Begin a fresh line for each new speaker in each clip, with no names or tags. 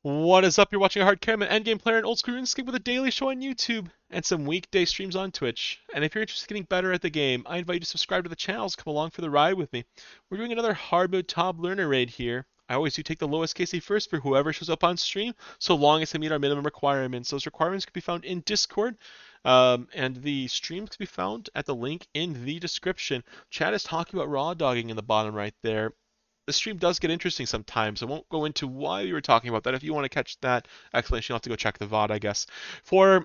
What is up? You're watching a hard camera endgame player and old school RuneScape with a daily show on YouTube and some weekday streams on Twitch. And if you're interested in getting better at the game, I invite you to subscribe to the channel to come along for the ride with me. We're doing another hard mode top learner raid here. I always do take the lowest KC first for whoever shows up on stream, so long as they meet our minimum requirements. Those requirements can be found in Discord, and the streams can be found at the link in the description. Chad is talking about raw dogging in the bottom right there. The stream does get interesting sometimes. I won't go into why we were talking about that. If you want to catch that explanation, you'll have to go check the VOD, I guess. For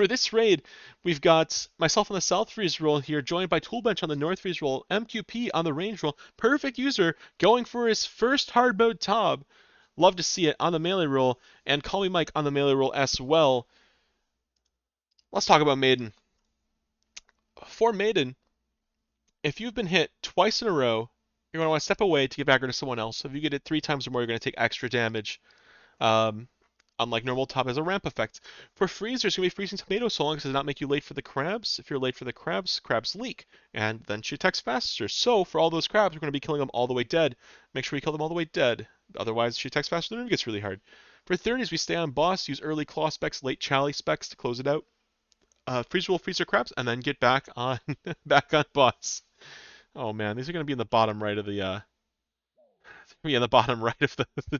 this raid, we've got myself on the South Freeze roll here, joined by Toolbench on the North Freeze roll, MQP on the Range roll. Perfect user going for his first hard mode top. Love to see it on the melee roll, and Call Me Mike on the melee roll as well. Let's talk about Maiden. For Maiden, if you've been hit twice in a row, you're going to want to step away to get back into someone else. So if you get it 3 times or more, you're going to take extra damage. Um, Unlike normal, top has a ramp effect. For freeze, there's going to be freezing tomatoes so long as it does not make you late for the crabs. If you're late for the crabs, crabs leak, and then she attacks faster. So for all those crabs, we're going to be killing them all the way dead. Make sure we kill them all the way dead. Otherwise, she attacks faster, then it gets really hard. For 30s, we stay on boss, use early claw specs, late chally specs to close it out. Freeze roll, freeze your crabs, and then get back on back on boss. Oh man, these are going to be in the bottom right of the in the bottom right of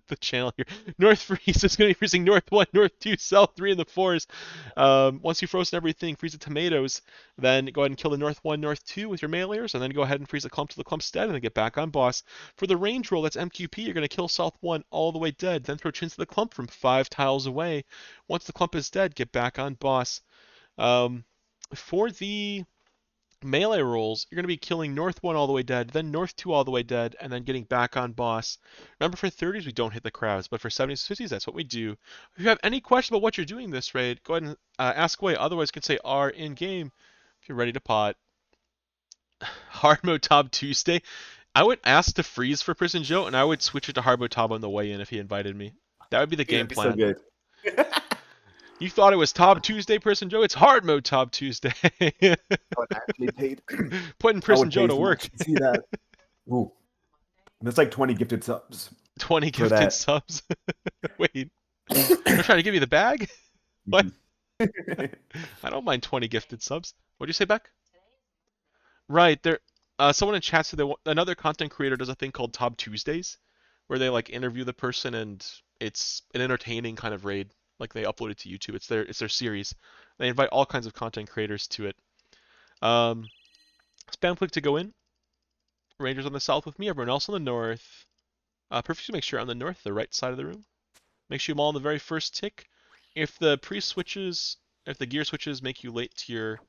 the channel here. North freeze is going to be freezing North 1, North 2, South 3, and the 4s. Once you've frozen everything, freeze the tomatoes, then go ahead and kill the North 1, North 2 with your meleeers, and then go ahead and freeze the clump to the clump dead, and then get back on boss. For the range roll, that's MQP, you're going to kill South 1 all the way dead, then throw chins to the clump from 5 tiles away. Once the clump is dead, get back on boss. For the melee rolls, you're going to be killing North 1 all the way dead, then North 2 all the way dead, and then getting back on boss. Remember, for 30s, we don't hit the crowds, but for 70s and 50s, that's what we do. If you have any question about what you're doing this raid, go ahead and ask away. Otherwise, you can say R in game if you're ready to pot. Hard mode top Tuesday. I would ask to freeze for Prison Joe, and I would switch it to hard mode top on the way in if he invited me. That would be the game
That'd be so
plan.
good.
You thought it was Top Tuesday, Prison Joe? It's hard mode Top Tuesday.
Oh, it actually paid.
Putting
I
Prison
would
Joe
pay
to
so
work.
much to see that. Ooh, that's like 20 gifted subs
20
for
gifted
that.
subs. Wait, they're trying to give me the bag? What? I don't mind 20 gifted subs. What'd you say, Beck? Right, there. Someone in chat said another content creator does a thing called Top Tuesdays, where they like interview the person and it's an entertaining kind of raid. Like they upload it to YouTube. It's their series. They invite all kinds of content creators to it. Um, Spam click to go in. Rangers on the south with me. Everyone else on the north. Perfect. Make sure on the north, the right side of the room. Make sure you all on the very first tick. If the gear switches make you late to your,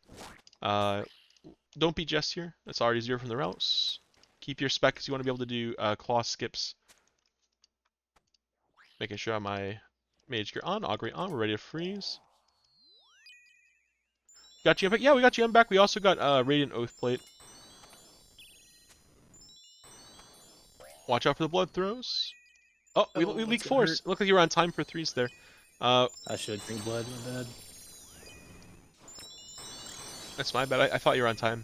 don't be Jess here. That's already 0 from the routes. Keep your spec because you want to be able to do claw skips. Making sure my mage gear on, augury on. We're ready to freeze. Got GM back? Yeah, we got GM back. We also got Radiant Oath Plate. Watch out for the blood throws. Oh, we leaked force. It looked like you were on time for 3s there.
I should drink blood, my bad.
That's my bad. I thought you were on time.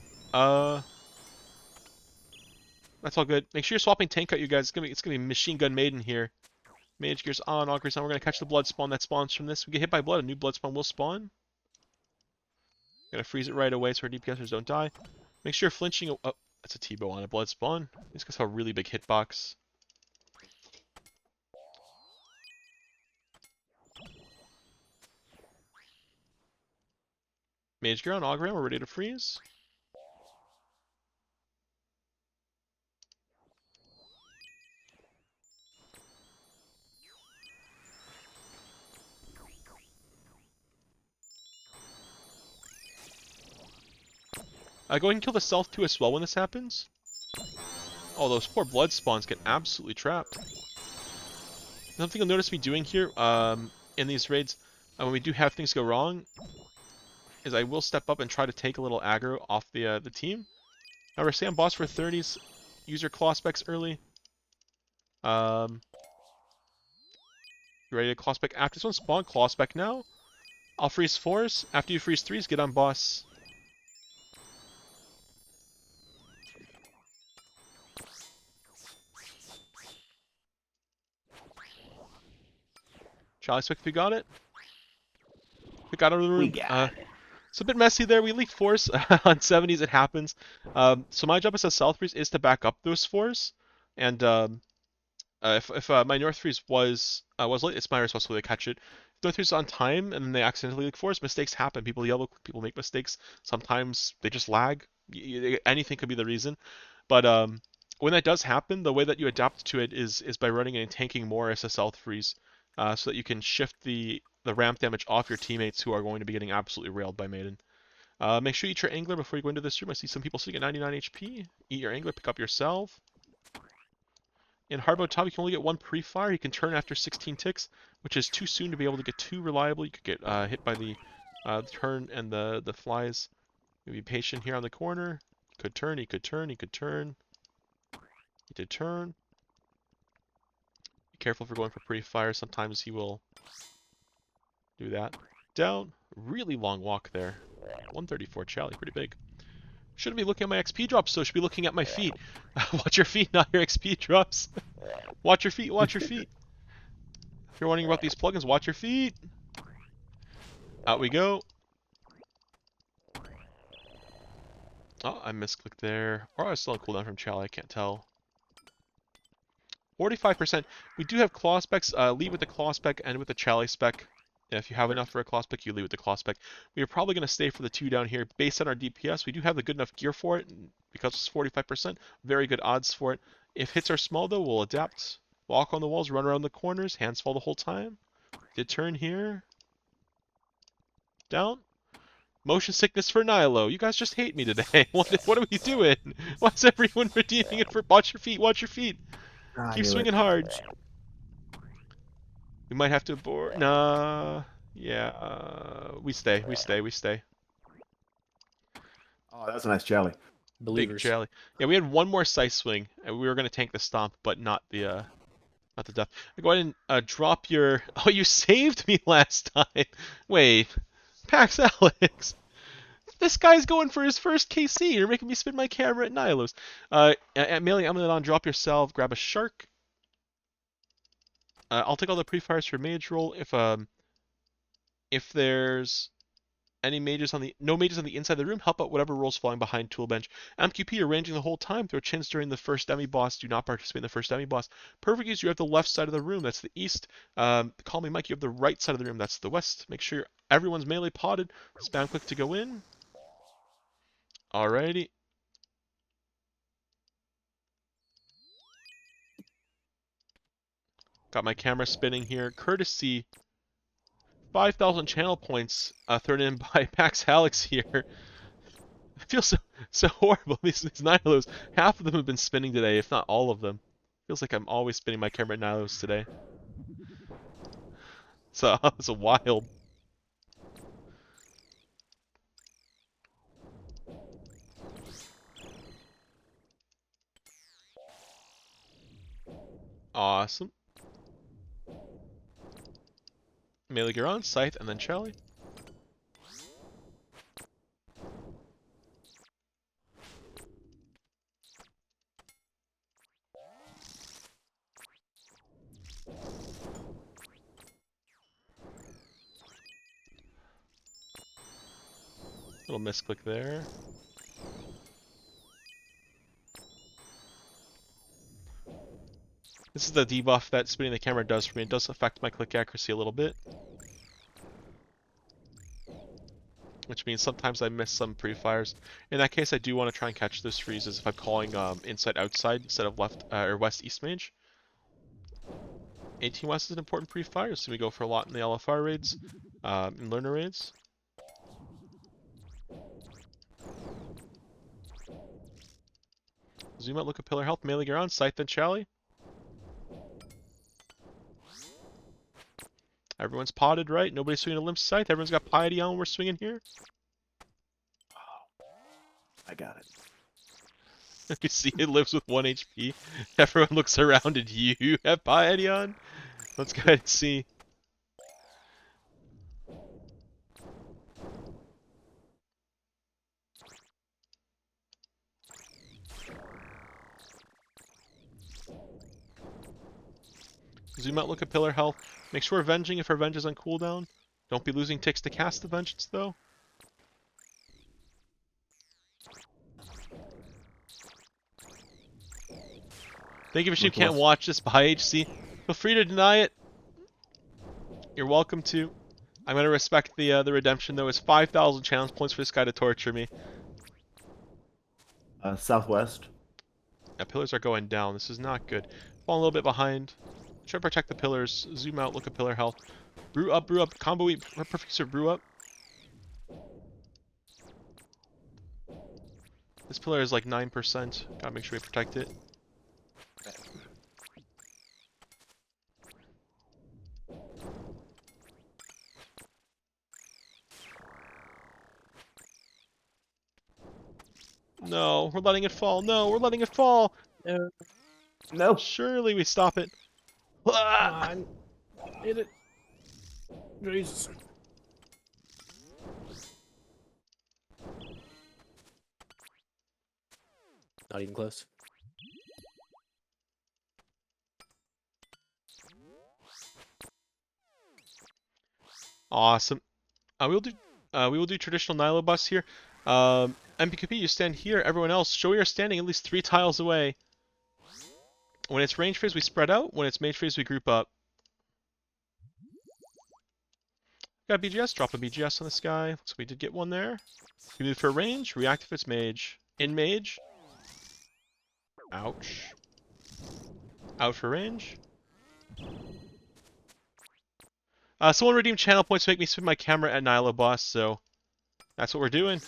That's all good. Make sure you're swapping tank out, you guys. It's gonna be Machine Gun Maiden here. Mage gears on, auguries on. We're gonna catch the blood spawn that spawns from this. We get hit by blood, a new blood spawn will spawn. Gonna freeze it right away so our DPSers don't die. Make sure you're flinching. Oh, that's a T-bow on a blood spawn. These guys have a really big hitbox. Mage gear on, augury on. We're ready to freeze. Go ahead and kill the Stealth 2 as well when this happens. Oh, those poor blood spawns get absolutely trapped. Something you'll notice me doing here in these raids, when we do have things go wrong, is I will step up and try to take a little aggro off the team. Remember, stay on boss for 30s, use your claw specs early. You ready to claw spec after this one? Spawn, claw spec now. I'll freeze 4s. After you freeze 3s, get on boss. Charlie Swift, we got it. We got out of the room.
We got it.
It's a bit messy there. We leaked force on 70s. It happens. So my job as a South Freeze is to back up those fours. And if my North Freeze was late, it's my responsibility to catch it. If North Freeze is on time and then they accidentally leak force, mistakes happen. People yellow, people make mistakes. Sometimes they just lag. Anything could be the reason. But when that does happen, the way that you adapt to it is by running and tanking more as a South Freeze, so that you can shift the ramp damage off your teammates who are going to be getting absolutely railed by Maiden. Make sure you eat your Angler before you go into this room. I see some people sitting at 99 HP. Eat your Angler, pick up your salve. In Hardboat Top, you can only get one pre-fire. You can turn after 16 ticks, which is too soon to be able to get too reliable. You could get hit by the turn and the flies. You be patient here on the corner. He could turn, he could turn, he could turn. He did turn. Be careful if you're going for pre-fire. Sometimes he will do that. Down. Really long walk there. 134 Charlie, pretty big. Shouldn't be looking at my XP drops, so should be looking at my feet. Watch your feet, not your XP drops. Watch your feet, watch your feet. If you're wondering about these plugins, watch your feet. Out we go. Oh, I misclicked there. Or I was still on cooldown from Charlie, I can't tell. 45%. We do have claw specs. Lead with the claw spec and with the Charlie spec. If you have enough for a claw spec, you lead with the claw spec. We are probably going to stay for the 2 down here. Based on our DPS, we do have the good enough gear for it. Because it's 45%, very good odds for it. If hits are small, though, we'll adapt. Walk on the walls, run around the corners, hands fall the whole time. Did turn here. Down. Motion sickness for Nilo. You guys just hate me today. What are we doing? Why is everyone redeeming it for watch your feet, watch your feet? Keep swinging hard. We might have to abort. Nah. Yeah. We stay. We stay. We stay.
Oh, that's a nice Charlie.
Big Charlie. Yeah, we had one more scythe swing, and we were gonna tank the stomp, but not the death. Go ahead and drop your. Oh, you saved me last time. Wait, Pax Alex. This guy's going for his first KC. You're making me spin my camera at Nilos. Amelia, I'm gonna drop your salve. Grab a shark. I'll take all the pre-fires for mage roll. If there's any mages no mages on the inside of the room, help out whatever rolls falling behind toolbench. MQP arranging the whole time. Throw chins during the first demi boss. Do not participate in the first demi boss. Perfect use. You have the left side of the room. That's the east. Call me Mike. You have the right side of the room. That's the west. Make sure everyone's melee potted. Spam click to go in. Alrighty. Got my camera spinning here. Courtesy 5,000 channel points thrown in by Pax Alex here. I feel so horrible. These Nihilos, half of them have been spinning today, if not all of them. Feels like I'm always spinning my camera at Nihilos today. So it's a wild. Awesome. Melee gear on, Scythe, and then Charlie. Little misclick there. This is the debuff that spinning the camera does for me. It does affect my click accuracy a little bit. Which means sometimes I miss some pre-fires. In that case, I do want to try and catch those freezes if I'm calling inside-outside instead of left or west-east mage. 18 west is an important pre-fire, so we go for a lot in the LFR raids, in learner raids. Zoom out, look at pillar health, melee gear on, Scythe then Charlie. Everyone's potted, right? Nobody's swinging a limp scythe. Everyone's got piety on when we're swinging here.
I got it.
You see it lives with 1 HP. Everyone looks around and you have piety on. Let's go ahead and see. Zoom out, look at pillar health. Make sure we're venging if our venge is on cooldown. Don't be losing ticks to cast the vengeance, though. Thank you if you can't watch this by HC. Feel free to deny it. You're welcome to. I'm going to respect the redemption, though. It's 5,000 challenge points for this guy to torture me.
Southwest.
Yeah, pillars are going down. This is not good. Falling a little bit behind. Try to protect the pillars. Zoom out, look at pillar health. Brew up, brew up. Combo eat. Perfect serve, brew up. This pillar is like 9%. Gotta make sure we protect it. No, we're letting it fall. No, we're letting it fall.
No.
Surely we stop it.
Come on. Hit it. Jesus. Not even close.
Awesome. We will do traditional Nilo bus here. MPKP, you stand here. Everyone else, show you're standing at least 3 tiles away. When it's range phase, we spread out. When it's mage phase, we group up. Got BGS. Drop a BGS on this guy. So we did get one there. We move for range. React if it's mage. In mage. Ouch. Out for range. Someone redeemed channel points to make me spin my camera at Nilo boss, so that's what we're doing.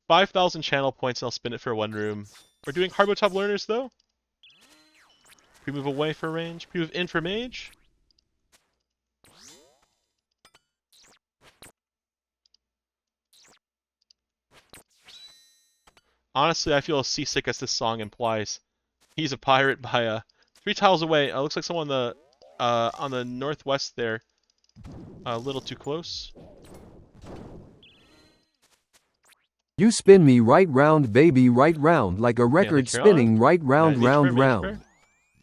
5,000 channel points and I'll spin it for 1 room. We're doing Harbo Top Learners though. We move away for range. We move in for mage. Honestly, I feel as seasick as this song implies. He's a pirate by 3 tiles away. Looks like someone on the northwest there. A little too close.
You spin me right round, baby, right round, like a record spinning right round, round, round.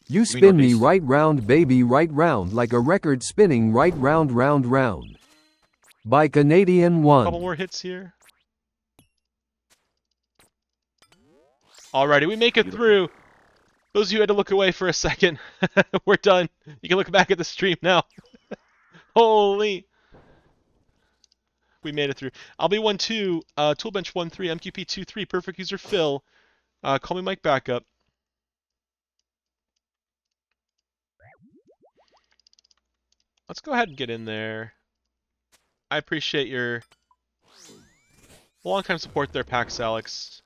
You spin me right round, baby, right round, like a record spinning right round, round, round. By Canadian One.
Couple more hits here. Alrighty, we make it through. Those of you who had to look away for a second, we're done. You can look back at the stream now. Holy. We made it through. I'll be 1-2, Toolbench 1-3, MQP 2-3, Perfect User Phil. Call me Mike backup. Let's go ahead and get in there. I appreciate your long-time support there, Pax Alex.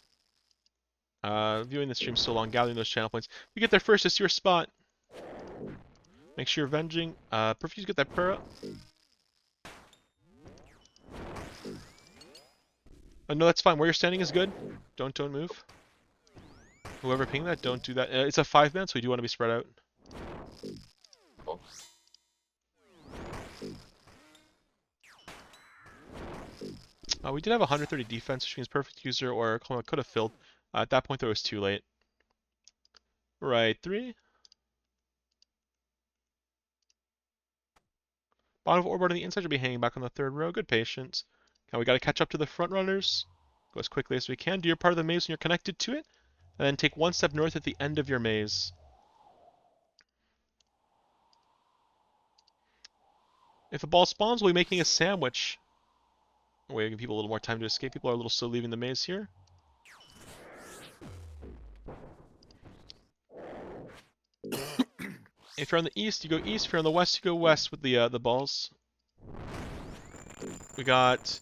Viewing the stream so long, gathering those channel points. We get there first, it's your spot. Make sure you're venging. Perfect, get that prayer up. No, that's fine. Where you're standing is good. Don't move. Whoever pinged that, don't do that. It's a 5-man, so we do want to be spread out. We did have 130 defense, which means Perfect User or Coma could have filled. At that point, though, it was too late. Right, 3. Bottom of Orbit on the inside should be hanging back on the 3rd row. Good patience. Now we got to catch up to the front runners. Go as quickly as we can. Do your part of the maze when you're connected to it. And then take 1 step north at the end of your maze. If a ball spawns, we'll be making a sandwich. We're giving people a little more time to escape. People are a little slow leaving the maze here. If you're on the east, you go east. If you're on the west, you go west with the balls. We got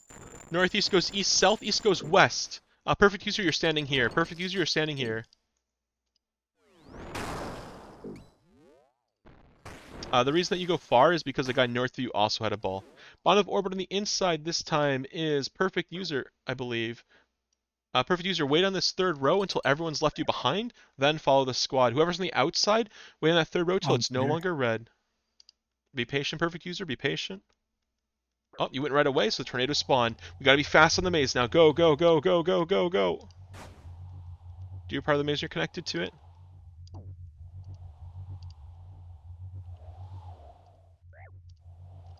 northeast goes east, southeast goes west. Perfect User, you're standing here. Perfect User, you're standing here. The reason that you go far is because the guy north of you also had a ball. Bottom of Orbit on the inside this time is Perfect User, I believe. Perfect User, wait on this 3rd row until everyone's left you behind, then follow the squad. Whoever's on the outside, wait on that 3rd row till it's no longer red. Be patient, Perfect User, be patient. Oh, you went right away, so the tornado spawned. We gotta be fast on the maze now. Go, go, go, go, go, go, go. Do your part of the maze, you're connected to it.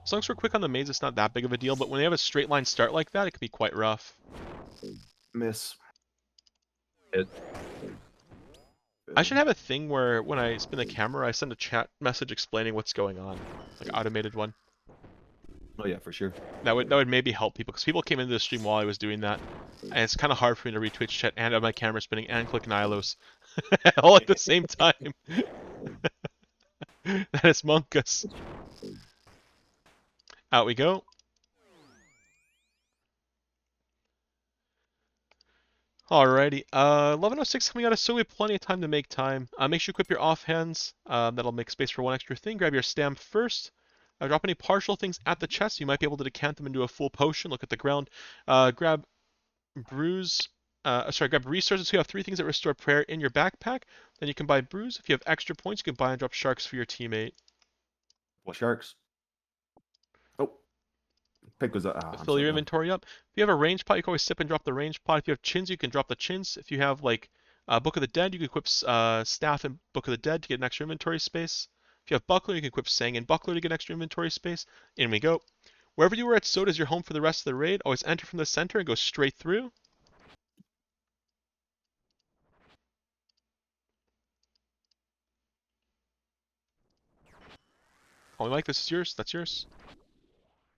As long as we're quick on the maze, it's not that big of a deal, but when they have a straight line start like that, it can be quite rough.
Miss.
I should have a thing where when I spin the camera, I send a chat message explaining what's going on. Like automated one.
Oh yeah, for sure.
That would maybe help people, because people came into the stream while I was doing that. And it's kind of hard for me to read Twitch chat and have my camera spinning and click Nylos all at the same time. That is Monkus. Out we go. Alrighty, 11:06 coming out of, so we have plenty of time to make time. Make sure you equip your offhands. That'll make space for one extra thing. Grab your stamp first. Drop any partial things at the chest. You might be able to decant them into a full potion. Look at the ground. Grab grab resources. So you have 3 things that restore prayer in your backpack. Then you can buy brews. If you have extra points, you can buy and drop sharks for your teammate.
Well, sharks. Oh, pick was up. Oh,
Fill your inventory up. If you have a range pot, you can always sip and drop the range pot. If you have chins, you can drop the chins. If you have like Book of the Dead, you can equip Staff and Book of the Dead to get an extra inventory space. If you have Buckler, you can equip Sang and Buckler to get extra inventory space. In we go. Wherever you were at Soda is your home for the rest of the raid. Always enter from the center and go straight through. Call me Mike, this is yours. That's yours.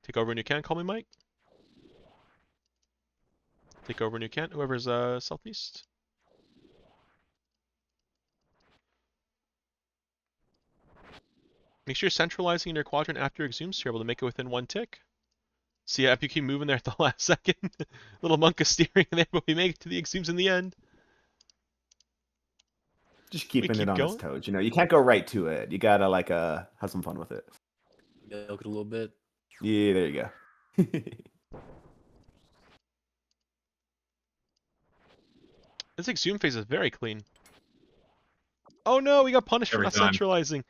Take over when you can. Call me Mike. Take over when you can. Whoever's southeast. Make sure you're centralizing in your quadrant after your exhumes so you're able to make it within 1 tick. See, if you keep moving there at the last second, little monk is steering there, but we make it to the exhumes in the end.
Just keeping it on
going.
its toes. You know, you can't go right to it. You gotta like have some fun with it.
Milk it a little bit.
Yeah, there you go.
This exhume phase is very clean. Oh no, we got punished for not centralizing.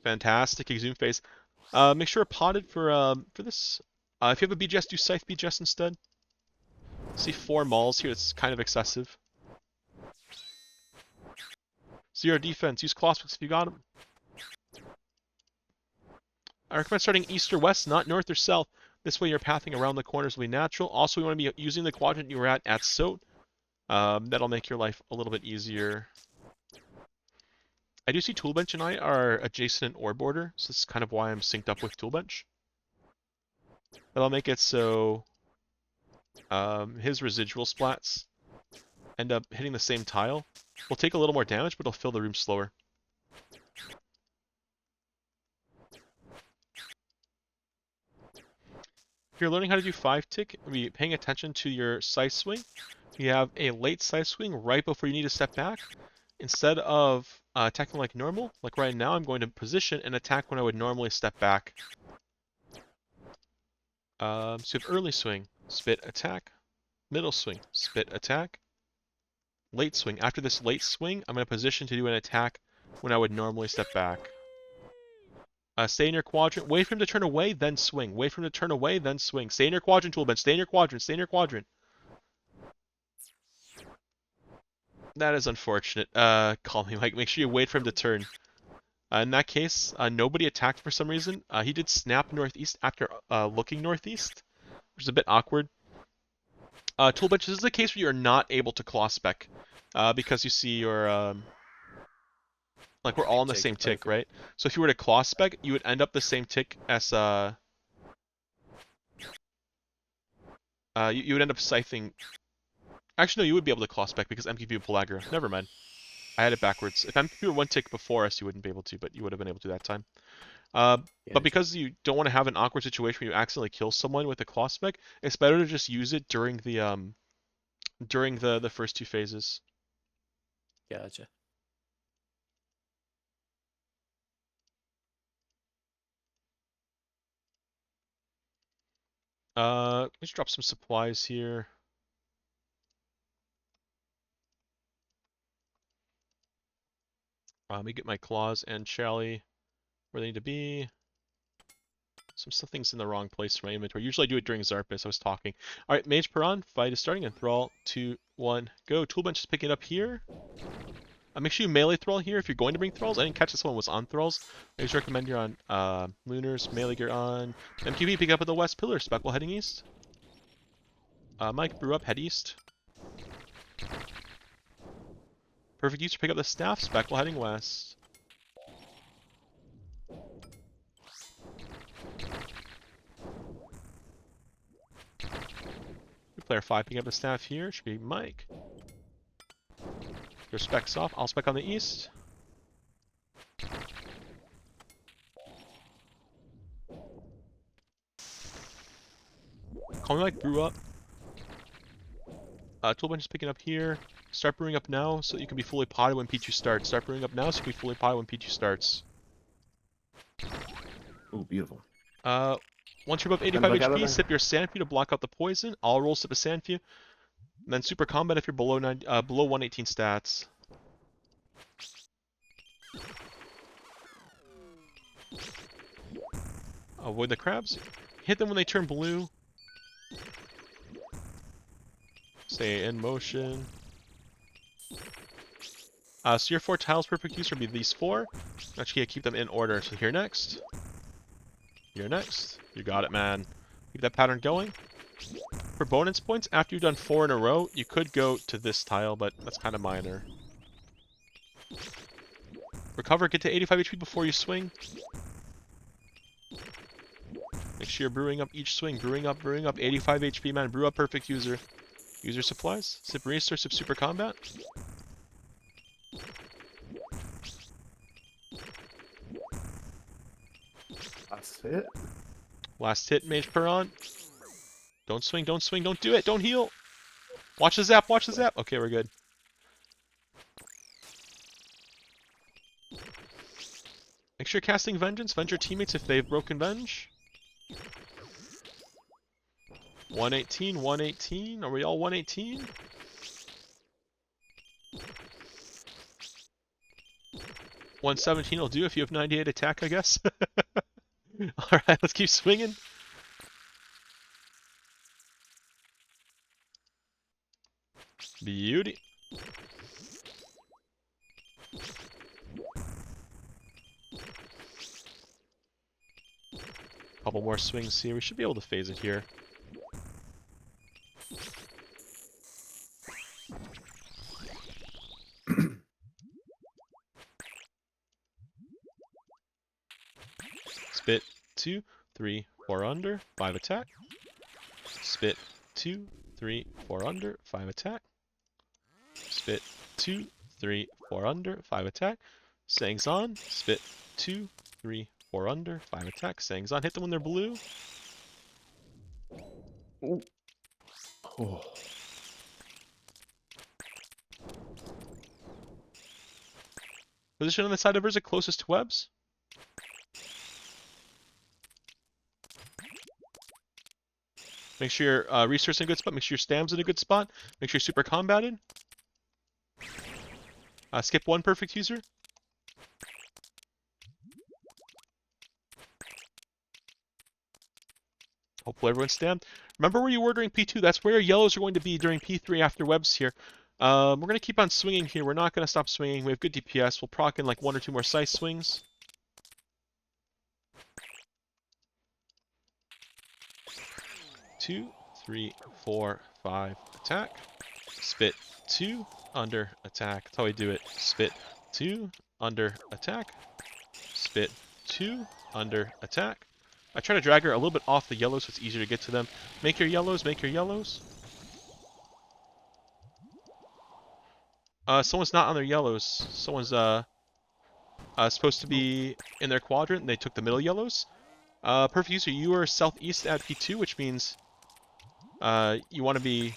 Fantastic exhume phase. Make sure potted for this. If you have a BGS, do Scythe BGS instead. See 4 mauls here, it's kind of excessive. 0 defense, use claw spikes if you got them. I recommend starting east or west, not north or south. This way your pathing around the corners will be natural. Also, we want to be using the quadrant you were at Soat. That'll make your life a little bit easier. I do see Toolbench and I are adjacent in ore border, so this is kind of why I'm synced up with Toolbench. That'll make it so his residual splats end up hitting the same tile. Will take a little more damage, but it'll fill the room slower. If you're learning how to do 5-tick, be paying attention to your scythe swing. You have a late scythe swing right before you need to step back. Instead of attacking like normal, like right now, I'm going to position and attack when I would normally step back. So you have early swing, spit, attack. Middle swing, spit, attack. Late swing. After this late swing, I'm in a position to do an attack when I would normally step back. Stay in your quadrant. Wait for him to turn away, then swing. Wait for him to turn away, then swing. Stay in your quadrant, Toolbench. Stay in your quadrant. Stay in your quadrant. That is unfortunate. Call me Mike. Make sure you wait for him to turn. In that case, nobody attacked for some reason. He did snap northeast after looking northeast, which is a bit awkward. Toolbench, this is a case where you're not able to claw spec, because you see your like we're all on the same tick, right? So if you were to claw spec, you would end up the same tick as you would end up scything. Actually, no, you would be able to claw spec because MQP would pull aggro. Never mind. I had it backwards. If MQP were 1 tick before us, you wouldn't be able to, but you would have been able to that time. But because you don't want to have an awkward situation where you accidentally kill someone with a claw spec, it's better to just use it during the first 2 phases.
Gotcha.
Let's drop some supplies here. Let me get my claws and Chally where they need to be. Some things in the wrong place for my inventory. Usually I do it during Zarpus. I was talking. Alright, Mage Piran, fight is starting. Enthrall, 2, 1, go. Toolbench is picking it up here. Make sure you melee thrall here if you're going to bring thralls. I didn't catch this one was on thralls. I just recommend you're on Lunars, melee gear on. MQB, pick up at the west pillar. Speckle heading east. Mike, brew up, head east. Perfect use to pick up the staff. Speckle heading west. Player 5 picking up the staff here. Should be Mike. Your specs off. I'll spec on the east. Call me Mike, brew up. Toolbench is picking up here. Start brewing up now so that you can be fully potted when P2 starts. Start brewing up now so you can be fully potted when P2 starts.
Ooh, beautiful.
Once you're above 85 HP, sip your Sandfew to block out the poison. I'll roll sip a Sandfew. And then super combat if you're below 118 stats. Avoid the crabs. Hit them when they turn blue. Stay in motion. So your 4 tiles perfect use will be these 4. Actually, keep them in order. So here next. Here next. You got it, man. Keep that pattern going. For bonus points, after you've done 4 in a row, you could go to this tile, but that's kind of minor. Recover, get to 85 HP before you swing. Make sure you're brewing up each swing. Brewing up, 85 HP, man. Brew up perfect user. User supplies. Sip resource, sip super combat.
That's it.
Last hit, Mage Peron. Don't swing, don't swing, don't do it, don't heal. Watch the zap, watch the zap. Okay, we're good. Make sure you're casting Vengeance. Venge your teammates if they've broken Venge. 118, 118. Are we all 118? $117 will do if you have 98 attack, I guess. Alright, let's keep swinging. Beauty. Couple more swings here. We should be able to phase it here. Spit 2, 3, 4 under, 5 attack. Spit 2, 3, 4 under, 5 attack. Spit 2, 3, 4 under, 5 attack. Sangs on. Spit 2, 3, 4 under, 5 attack. Sangs on. Hit them when they're blue.
Ooh. Oh.
Position on the side of Urza closest to webs. Make sure your resource in a good spot. Make sure your stam's in a good spot. Make sure you're super combated. Skip 1 perfect user. Hopefully everyone's stammed. Remember where you were during P2. That's where your yellows are going to be during P3 after webs here. We're going to keep on swinging here. We're not going to stop swinging. We have good DPS. We'll proc in like 1 or 2 more scythe swings. Two, 3, 4, 5, attack. Spit 2, under, attack. That's how we do it. Spit 2, under, attack. Spit 2, under, attack. I try to drag her a little bit off the yellows so it's easier to get to them. Make your yellows, make your yellows. Someone's not on their yellows. Someone's supposed to be in their quadrant and they took the middle yellows. Perfect user, you are southeast at P2, which means you want to be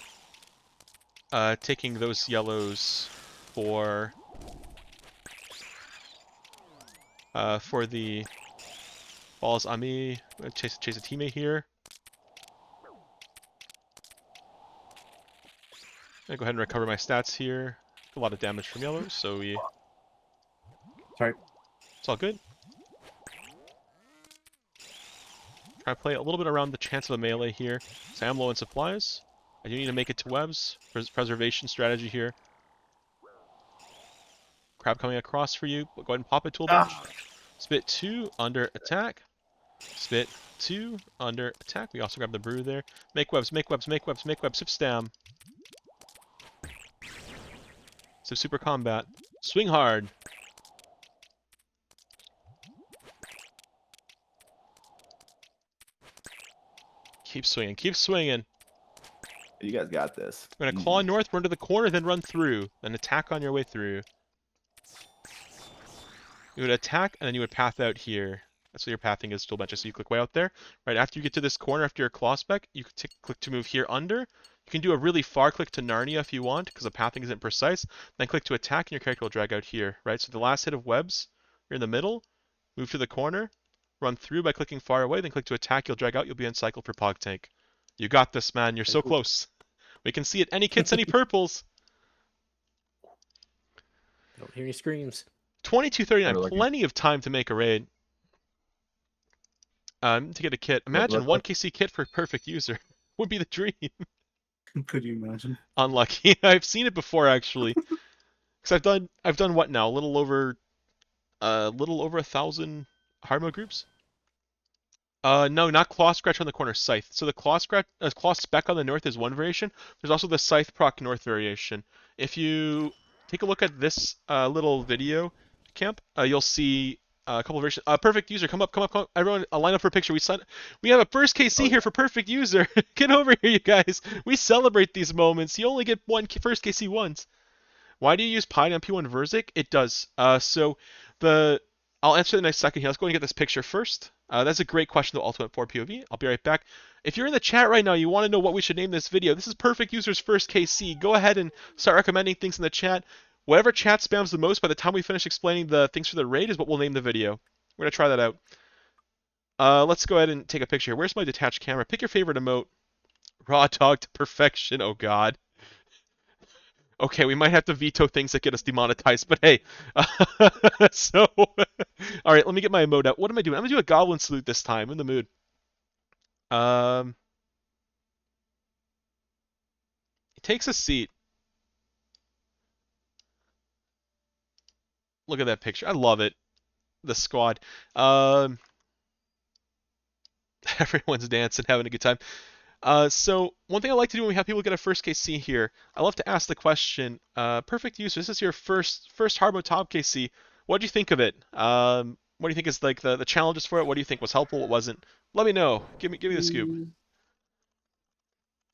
taking those yellows for the balls on me. I'm gonna chase a teammate here. I'm gonna go ahead and recover my stats here. A lot of damage from yellows, so we.
Sorry.
It's all good. Try to play a little bit around the chance of a melee here. So I'm low in supplies. I do need to make it to webs. Preservation strategy here. Crab coming across for you. Go ahead and pop it, tool bench.
Ah,
Spit 2 under attack. Spit 2 under attack. We also grab the brew there. Make webs, make webs, make webs, make webs. Sip stam. So super combat. Swing hard. Keep swinging, keep swinging.
you guys got this.
We're gonna
Easy.
claw north, run to the corner, then run through. Then attack on your way through. You would attack, and then you would path out here. That's what your pathing is, tool bench. So you click way out there. Right after you get to this corner, after your claw spec, you can click to move here under. You can do a really far click to Narnia if you want, because the pathing isn't precise. Then click to attack, and your character will drag out here. Right. So the last hit of webs, you're in the middle. Move to the corner. Run through by clicking far away. Then click to attack. You'll drag out. You'll be in cycle for Pog Tank. You got this, man. You're so close. We can see it. Any kits, any purples.
Don't hear any screams.
2239.
We're lucky.
Plenty of time to make a raid. To get a kit. Imagine
let-
1KC kit for perfect user. Would be the dream.
Could you imagine?
Unlucky. I've seen it before actually. Because I've done what now? A little over 1,000 hard mode groups. No, not claw scratch on the corner, scythe. So the claw spec on the north is one variation. There's also the scythe proc north variation. If you take a look at this little video camp, you'll see a couple of variations. Perfect user, come up. Everyone, line up for a picture. We have a first KC here for perfect user. Get over here, you guys. We celebrate these moments. You only get first KC once. Why do you use Pi on P1 Verzik? It does. I'll answer in a second here. Let's go and get this picture first. That's a great question, the Ultimate 4 POV. I'll be right back. If you're in the chat right now, you want to know what we should name this video, this is Perfect User's first KC. Go ahead and start recommending things in the chat. Whatever chat spams the most by the time we finish explaining the things for the raid is what we'll name the video. We're going to try that out. Let's go ahead and take a picture. Where's my detached camera? Pick your favorite emote. Raw dog to perfection. Oh, God. Okay, we might have to veto things that get us demonetized, but hey. All right, let me get my emote out. What am I doing? I'm gonna do a goblin salute this time. I'm in the mood. He takes a seat. Look at that picture. I love it. The squad. Everyone's dancing, having a good time. So one thing I like to do when we have people get a first KC here, I love to ask the question, perfect user, this is your first hard mode top KC. What do you think of it? What do you think is like the challenges for it? What do you think was helpful? What wasn't? Let me know. Give me the scoop.
It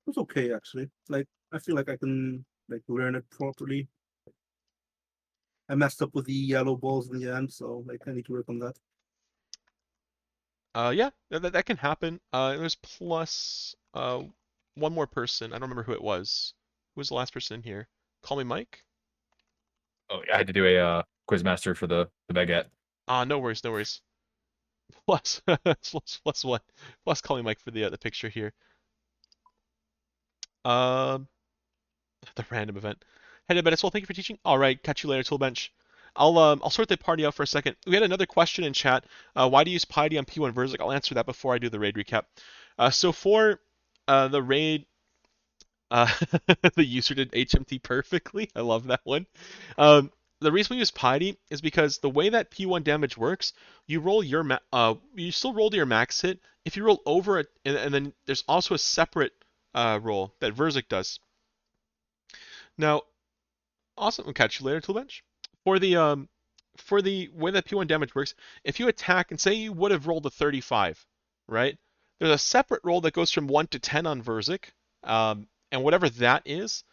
was okay actually. Like I feel like I can like learn it properly. I messed up with the yellow balls in the end, so like I need to work on that.
Yeah, that can happen. There's plus one more person. I don't remember who it was. Who was the last person in here? Call me Mike?
Oh, I had to do a quizmaster for the baguette.
No worries, no worries. Plus plus one. Plus call me Mike for the picture here. The random event. Hey, but well, thank you for teaching. All right, catch you later, Toolbench. I'll sort the party out for a second. We had another question in chat. Why do you use Piety on P1 Verzik? I'll answer that before I do the raid recap. So for the raid, the user did HMT perfectly. I love that one. The reason we use Piety is because the way that P1 damage works, you roll your you still roll to your max hit. If you roll over it, and then there's also a separate roll that Verzik does. Now, awesome. We'll catch you later, Toolbench. For the way that P1 damage works, if you attack and say you would have rolled a 35, right? There's a separate roll that goes from 1 to 10 on Verzik, and whatever that is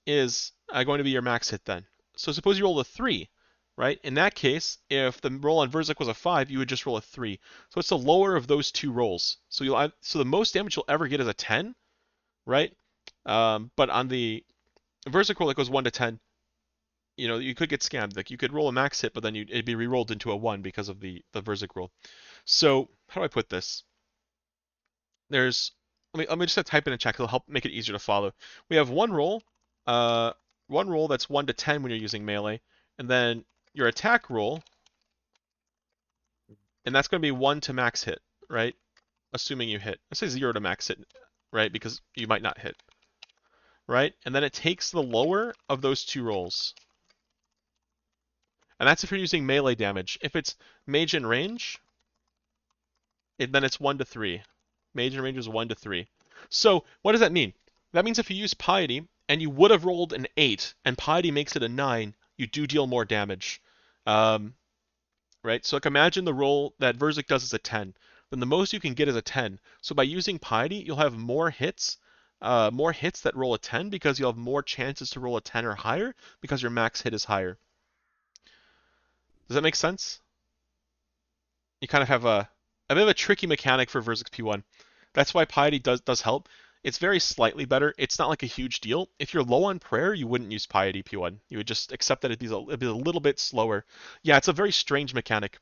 going to be your max hit then. So suppose you rolled a 3, right? In that case, if the roll on Verzik was a 5, you would just roll a 3. So it's the lower of those two rolls. So the most damage you'll ever get is a 10, right? But on the Verzik roll that goes 1 to 10, you could get scammed. Like you could roll a max hit, but then it'd be re-rolled into a 1 because of the Verzik roll. So how do I put this? Let me just type in a check. It'll help make it easier to follow. We have one roll that's 1 to 10 when you're using melee, and then your attack roll, and that's going to be 1 to max hit, right? Assuming you hit. Let's say 0 to max hit, right? Because you might not hit, right? And then it takes the lower of those two rolls. And that's if you're using melee damage. If it's mage and range, then it's 1 to 3. Mage and range is 1 to 3. So what does that mean? That means if you use Piety and you would have rolled an 8 and Piety makes it a 9, you do deal more damage. Right? So like imagine the roll that Verzik does is a 10. Then the most you can get is a 10. So by using Piety, you'll have more hits that roll a 10 because you'll have more chances to roll a 10 or higher because your max hit is higher. Does that make sense? You kind of have a bit of a tricky mechanic for Verzik's P1. That's why Piety does help. It's very slightly better. It's not like a huge deal. If you're low on prayer, you wouldn't use Piety P1. You would just accept that it'd be a little bit slower. Yeah, it's a very strange mechanic.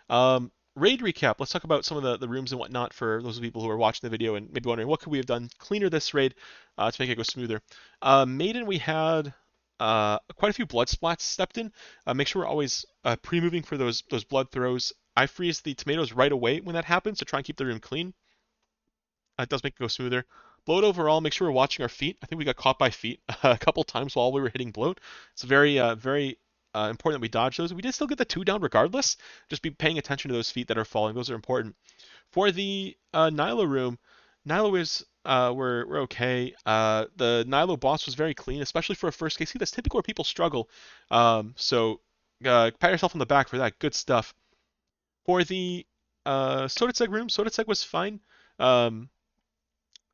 Raid recap. Let's talk about some of the rooms and whatnot for those people who are watching the video and maybe wondering what could we have done cleaner this raid to make it go smoother. Maiden, we had quite a few blood splats stepped in. Make sure we're always pre-moving for those blood throws. I freeze the tomatoes right away when that happens to try and keep the room clean. It does make it go smoother. Bloat overall, make sure we're watching our feet. I think we got caught by feet a couple times while we were hitting bloat. It's very important that we dodge those. We did still get the 2 down regardless. Just be paying attention to those feet that are falling. Those are important. For the Nilo room, Nilo is we're okay. The Nilo boss was very clean, especially for a first KC. That's typically where people struggle. So pat yourself on the back for that. Good stuff. For the Soditseg room, Soditseg was fine.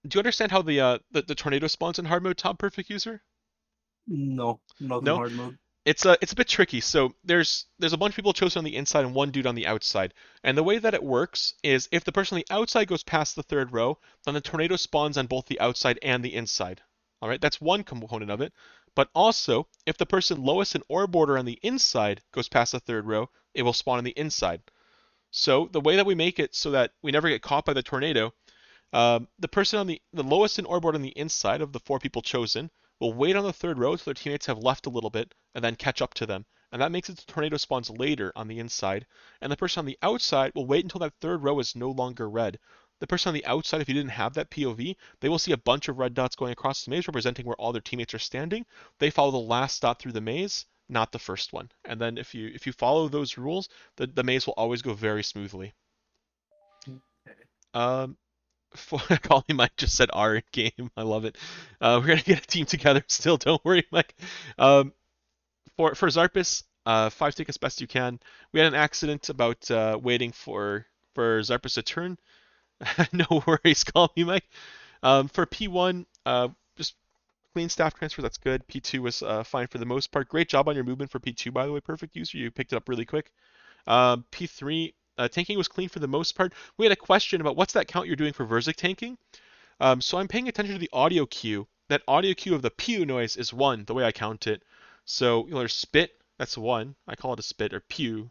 Do you understand how the tornado spawns in hard mode, top perfect user?
No, not in
No?
hard mode.
It's a bit tricky. So there's a bunch of people chosen on the inside and one dude on the outside. And the way that it works is if the person on the outside goes past the 3rd row, then the tornado spawns on both the outside and the inside. All right, that's one component of it. But also, if the person lowest in orb order on the inside goes past the 3rd row, it will spawn on the inside. So the way that we make it so that we never get caught by the tornado, the person on the lowest in orb order on the inside of the 4 people chosen will wait on the 3rd row till their teammates have left a little bit and then catch up to them. And that makes it so tornado spawns later on the inside. And the person on the outside will wait until that 3rd row is no longer red. The person on the outside, if you didn't have that POV, they will see a bunch of red dots going across the maze representing where all their teammates are standing. They follow the last dot through the maze, not the first one. And then if you follow those rules, the maze will always go very smoothly. Calling Mike just said R in game. I love it. We're gonna get a team together still. Don't worry, Mike. For Zarpus, 5 stick as best you can. We had an accident about waiting for Zarpus to turn. No worries. Call me, Mike. For P1, just clean staff transfer. That's good. P2 was fine for the most part. Great job on your movement for P2, by the way. Perfect user. You picked it up really quick. P3. Tanking was clean for the most part. We had a question about what's that count you're doing for Verzik tanking. So I'm paying attention to the audio cue. That audio cue of the pew noise is 1, the way I count it. So there's spit, that's 1. I call it a spit, or pew.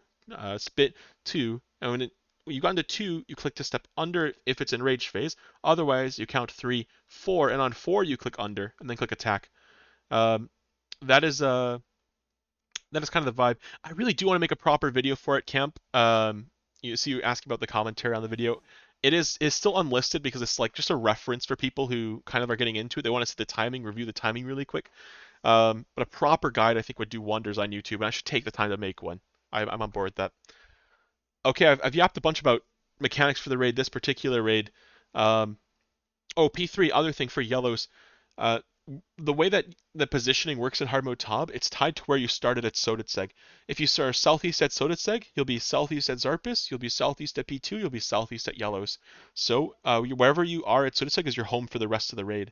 Spit, 2. And when you got into 2, you click to step under if it's in rage phase. Otherwise, you count 3, 4, and on 4 you click under, and then click attack. That is kind of the vibe. I really do want to make a proper video for it, Camp. You ask about the commentary on the video. It's still unlisted because it's like just a reference for people who kind of are getting into it. They want to see the timing, review the timing really quick. But a proper guide I think would do wonders on YouTube, and I should take the time to make one. I'm on board with that. Okay, I've yapped a bunch about mechanics for the raid. This particular raid. P3, other thing for yellows. The way that the positioning works in hard mode Tob, it's tied to where you started at Soditseg. If you start southeast at Soditseg, you'll be southeast at Zarpus, you'll be southeast at P2, you'll be southeast at Yellows. So wherever you are at Soditseg is your home for the rest of the raid,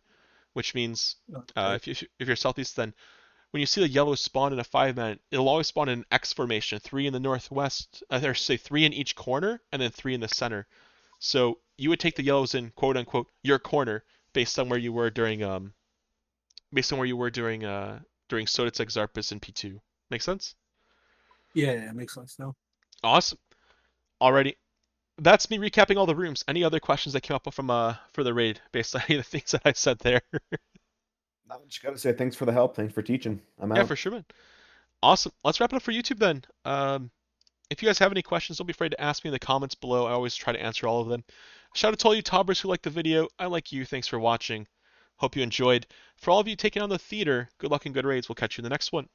which means if you're southeast, then when you see the Yellows spawn in a 5-man, it'll always spawn in an X formation, 3 in the northwest, or say 3 in each corner, and then 3 in the center. So you would take the Yellows in quote unquote your corner based on where you were during during Soditseg, Zarpus, and P2. Make sense?
Yeah, it makes sense now.
Awesome. Alrighty. That's me recapping all the rooms. Any other questions that came up from for the raid based on any of the things that I said there?
I just gotta say thanks for the help. Thanks for teaching. I'm out.
Yeah, for sure, man. Awesome. Let's wrap it up for YouTube then. If you guys have any questions, don't be afraid to ask me in the comments below. I always try to answer all of them. Shout out to all you Tobbers who liked the video. I like you. Thanks for watching. Hope you enjoyed. For all of you taking on the theater, good luck and good raids. We'll catch you in the next one.